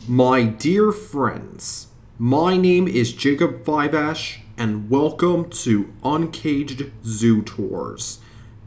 My dear friends, my name is Jacob Fivash, and welcome to Uncaged Zoo Tours.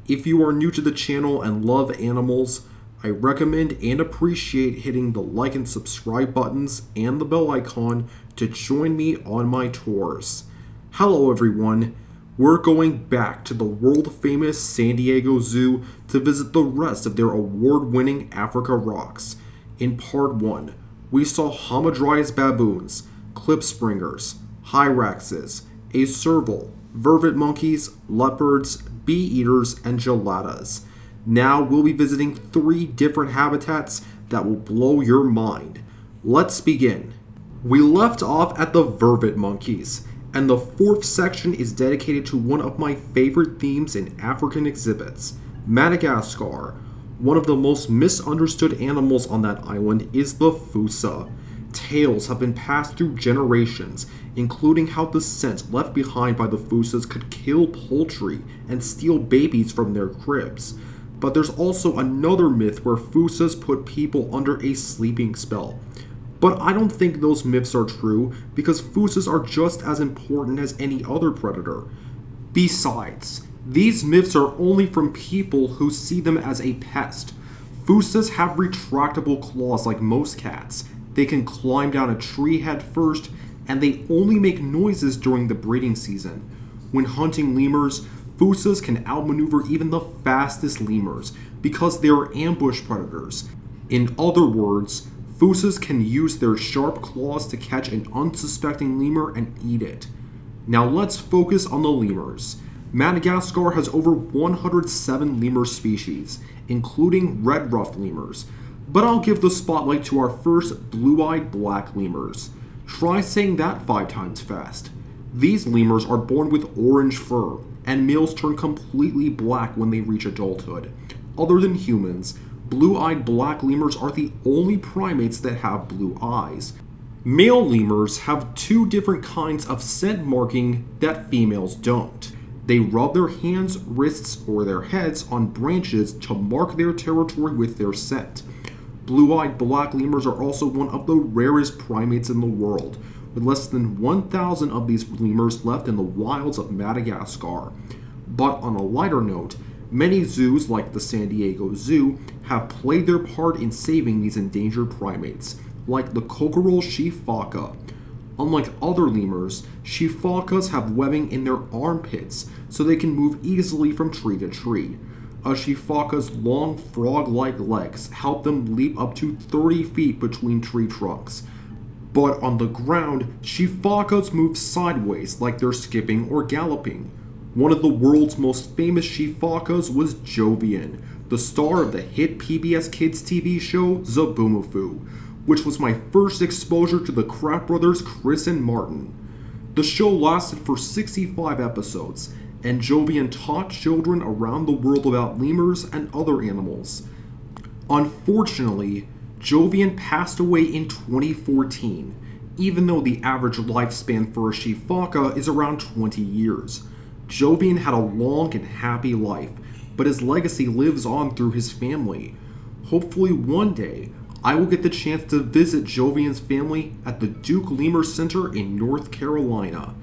If you are new to the channel and love animals, I recommend and appreciate hitting the like and subscribe buttons and the bell icon to join me on my tours. Hello everyone, we're going back to the world-famous San Diego Zoo to visit the rest of their award-winning Africa rocks. In part 1, we saw Hamadryas baboons, klipspringers, hyraxes, a serval, vervet monkeys, leopards, bee-eaters, and geladas. Now we'll be visiting 3 different habitats that will blow your mind. Let's begin. We left off at the vervet monkeys, and the 4th section is dedicated to one of my favorite themes in African exhibits, Madagascar. One of the most misunderstood animals on that island is the fossa. Tales have been passed through generations, including how the scent left behind by the fossas could kill poultry and steal babies from their cribs. But there's also another myth where fossas put people under a sleeping spell. But I don't think those myths are true, because fossas are just as important as any other predator. Besides, these myths are only from people who see them as a pest. Fossas have retractable claws like most cats. They can climb down a tree head first, and they only make noises during the breeding season. When hunting lemurs, fossas can outmaneuver even the fastest lemurs because they are ambush predators. In other words, fossas can use their sharp claws to catch an unsuspecting lemur and eat it. Now let's focus on the lemurs. Madagascar has over 107 lemur species, including red-ruffed lemurs, but I'll give the spotlight to our first blue-eyed black lemurs. Try saying that 5 times fast. These lemurs are born with orange fur, and males turn completely black when they reach adulthood. Other than humans, blue-eyed black lemurs are the only primates that have blue eyes. Male lemurs have 2 different kinds of scent marking that females don't. They rub their hands, wrists, or their heads on branches to mark their territory with their scent. Blue-eyed black lemurs are also one of the rarest primates in the world, with less than 1,000 of these lemurs left in the wilds of Madagascar. But on a lighter note, many zoos like the San Diego Zoo have played their part in saving these endangered primates, like the cockerel sheepfoca. Unlike other lemurs, sheepfocas have webbing in their armpits so they can move easily from tree to tree. A sheepfoca's long frog-like legs help them leap up to 30 feet between tree trunks. But on the ground, sheepfocas move sideways like they're skipping or galloping. One of the world's most famous sheepfocas was Jovian, the star of the hit PBS Kids TV show Zaboomafoo, which was my first exposure to the Kratt brothers Chris and Martin. The show lasted for 65 episodes, and Jovian taught children around the world about lemurs and other animals. Unfortunately, Jovian passed away in 2014, even though the average lifespan for a sheepfoca is around 20 years. Jovian had a long and happy life, but his legacy lives on through his family. Hopefully one day, I will get the chance to visit Jovian's family at the Duke Lemur Center in North Carolina.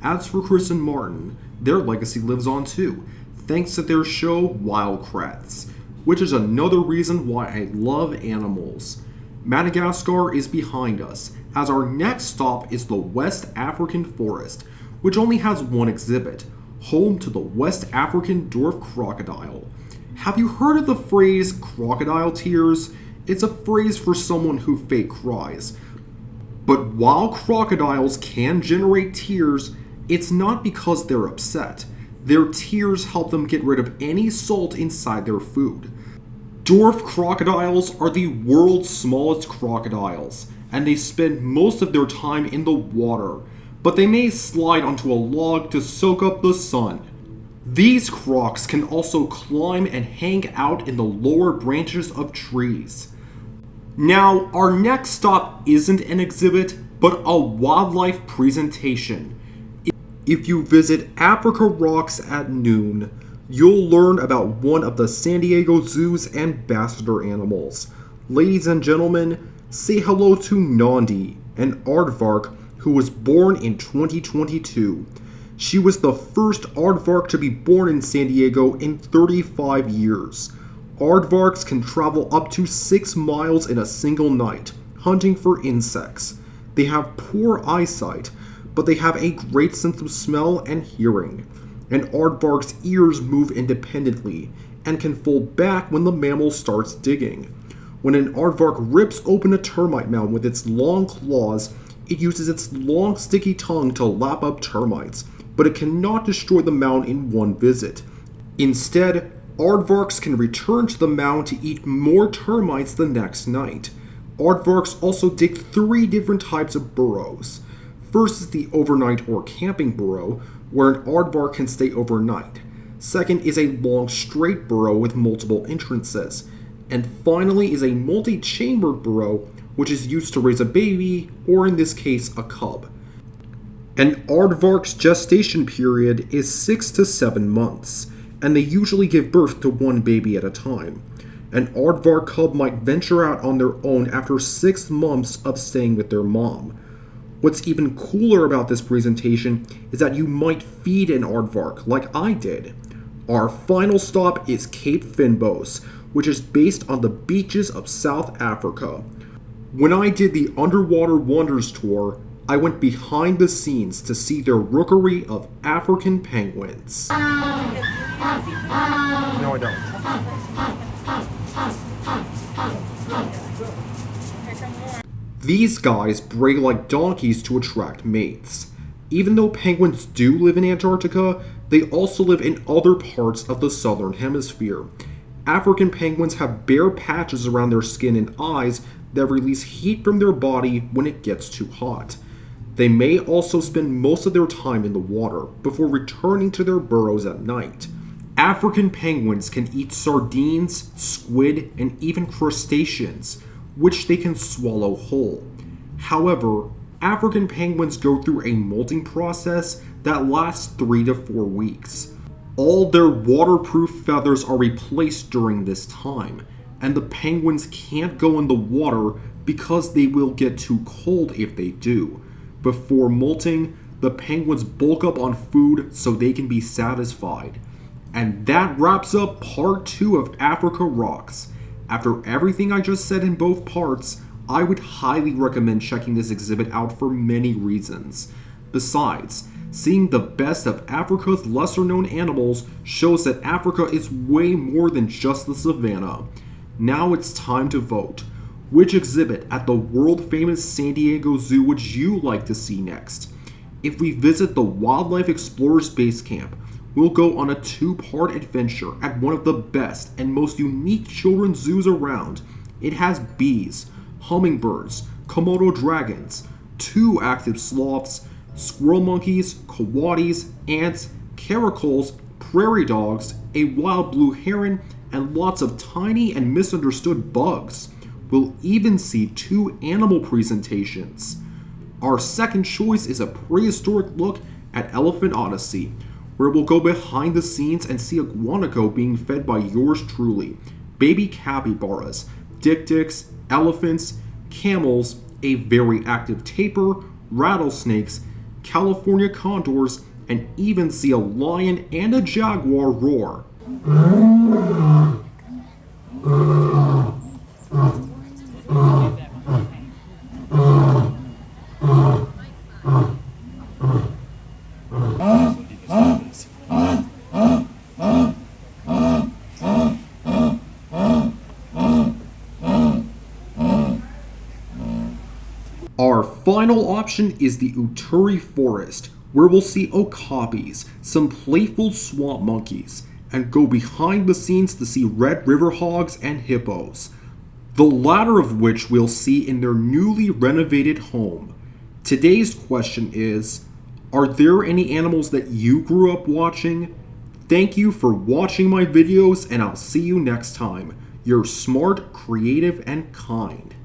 As for Chris and Martin, their legacy lives on too, thanks to their show Wild Kratts, which is another reason why I love animals. Madagascar is behind us, as our next stop is the West African Forest, which only has one exhibit, home to the West African dwarf crocodile. Have you heard of the phrase crocodile tears? It's a phrase for someone who fake cries. But while crocodiles can generate tears, it's not because they're upset. Their tears help them get rid of any salt inside their food. Dwarf crocodiles are the world's smallest crocodiles, and they spend most of their time in the water, but they may slide onto a log to soak up the sun. These crocs can also climb and hang out in the lower branches of trees. Now, our next stop isn't an exhibit, but a wildlife presentation. If you visit Africa Rocks at noon, you'll learn about one of the San Diego Zoo's ambassador animals. Ladies and gentlemen, Say hello to Nandi, an aardvark who was born in 2022. She was the first aardvark to be born in San Diego in 35 years. Aardvarks can travel up to 6 miles in a single night, hunting for insects. They have poor eyesight, but they have a great sense of smell and hearing. An aardvark's ears move independently and can fold back when the mammal starts digging. When an aardvark rips open a termite mound with its long claws, it uses its long sticky tongue to lap up termites, but it cannot destroy the mound in one visit. Instead, aardvarks can return to the mound to eat more termites the next night. Aardvarks also dig 3 different types of burrows. First is the overnight or camping burrow, where an aardvark can stay overnight. Second is a long straight burrow with multiple entrances. And finally is a multi-chambered burrow, which is used to raise a baby, or in this case, a cub. An aardvark's gestation period is 6 to 7 months, and they usually give birth to 1 baby at a time. An aardvark cub might venture out on their own after 6 months of staying with their mom. What's even cooler about this presentation is that you might feed an aardvark, like I did. Our final stop is Cape Fynbos, which is based on the beaches of South Africa. When I did the Underwater Wonders tour, I went behind the scenes to see their rookery of African penguins. No, I don't. These guys bray like donkeys to attract mates. Even though penguins do live in Antarctica, they also live in other parts of the southern hemisphere. African penguins have bare patches around their skin and eyes that release heat from their body when it gets too hot. They may also spend most of their time in the water before returning to their burrows at night. African penguins can eat sardines, squid, and even crustaceans, which they can swallow whole. However, African penguins go through a molting process that lasts 3 to 4 weeks. All their waterproof feathers are replaced during this time, and the penguins can't go in the water because they will get too cold if they do. Before molting, the penguins bulk up on food so they can be satisfied. And that wraps up part 2 of Africa Rocks. After everything I just said in both parts, I would highly recommend checking this exhibit out for many reasons. Besides, seeing the best of Africa's lesser-known animals shows that Africa is way more than just the savannah. Now it's time to vote. Which exhibit at the world-famous San Diego Zoo would you like to see next? If we visit the Wildlife Explorers Base Camp, we'll go on a 2-part adventure at one of the best and most unique children's zoos around. It has bees, hummingbirds, Komodo dragons, 2 active sloths, squirrel monkeys, coatis, ants, caracals, prairie dogs, a wild blue heron, and lots of tiny and misunderstood bugs. We'll even see 2 animal presentations. Our second choice is a prehistoric look at Elephant Odyssey, where we'll go behind the scenes and see a guanaco being fed by yours truly, baby capybaras, dik-diks, elephants, camels, a very active tapir, rattlesnakes, California condors, and even see a lion and a jaguar roar. Our final option is the Uturi Forest, where we'll see okapis, some playful swamp monkeys, and go behind the scenes to see red river hogs and hippos, the latter of which we'll see in their newly renovated home. Today's question is, are there any animals that you grew up watching? Thank you for watching my videos, and I'll see you next time. You're smart, creative, and kind.